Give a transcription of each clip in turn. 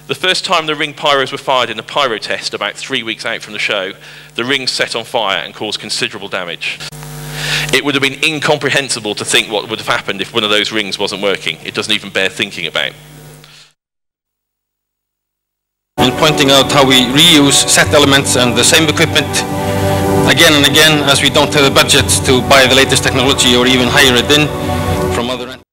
The first time the ring pyros were fired in a pyro test about 3 weeks out from the show, the rings set on fire and caused considerable damage. It would have been incomprehensible to think what would have happened if one of those rings wasn't working. It doesn't even bear thinking about. And pointing out how we reuse set elements and the same equipment again and again, as we don't have the budget to buy the latest technology or even hire it in from other ends.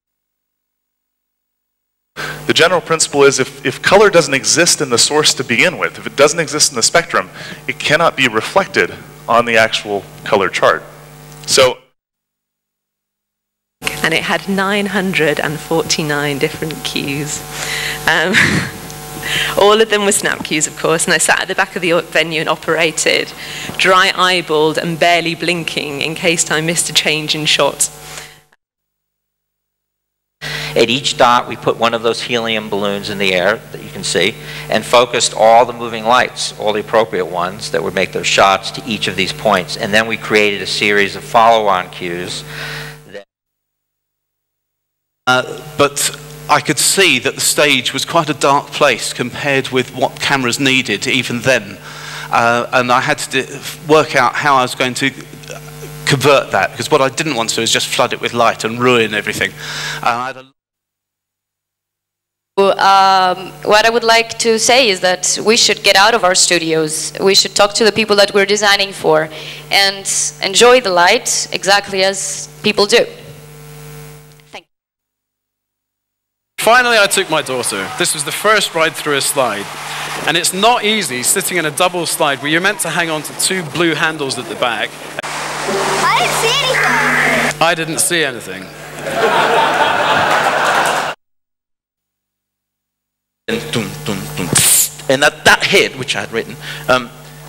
The general principle is if color doesn't exist in the source to begin with, if it doesn't exist in the spectrum, it cannot be reflected on the actual color chart. So, and it had 949 different cues. All of them were snap cues, of course, and I sat at the back of the venue and operated, dry-eyeballed and barely blinking in case I missed a change in shot. At each dot, we put one of those helium balloons in the air that you can see and focused all the moving lights, all the appropriate ones that would make those shots to each of these points. And then we created a series of follow-on cues. But I could see that the stage was quite a dark place compared with what cameras needed even then. And I had to work out how I was going to convert that, because what I didn't want to do is just flood it with light and ruin everything. What I would like to say is that we should get out of our studios. We should talk to the people that we're designing for and enjoy the light exactly as people do. Thank you. Finally, I took my daughter. This was the first ride through a slide. And it's not easy sitting in a double slide where you're meant to hang on to two blue handles at the back. I didn't see anything. I didn't see anything. And at that hit, which I had written,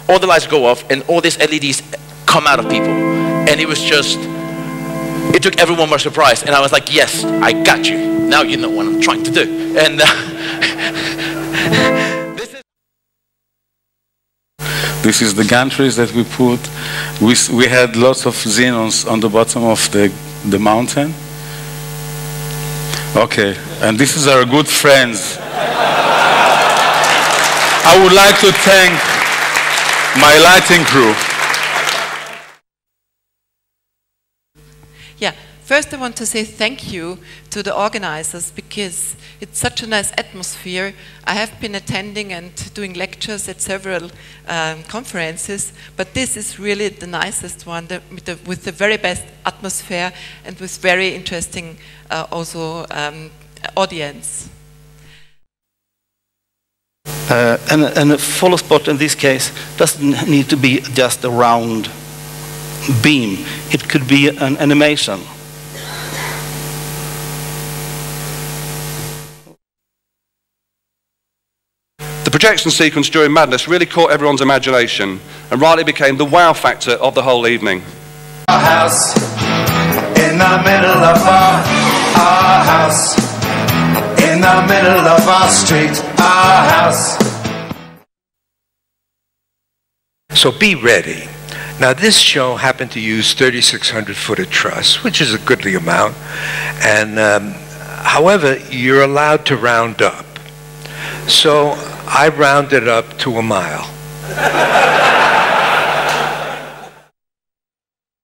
all the lights go off and all these LEDs come out of people. And it was just, it took everyone by surprise. And I was like, yes, I got you. Now you know what I'm trying to do. And this is the gantries that we put. We had lots of xenons on the bottom of the mountain. Okay, and this is our good friends. I would like to thank my lighting crew. Yeah, first I want to say thank you to the organizers, because it's such a nice atmosphere. I have been attending and doing lectures at several conferences, but this is really the nicest one, with the very best atmosphere and with very interesting also audience. And a follow spot in this case doesn't need to be just a round beam. It could be an animation. The projection sequence during Madness really caught everyone's imagination and rightly became the wow factor of the whole evening. Our house in the middle of our house in the middle of our street, our house. So be ready. Now this show happened to use 3,600 foot of truss, which is a goodly amount, and however, you're allowed to round up. So I rounded up to a mile.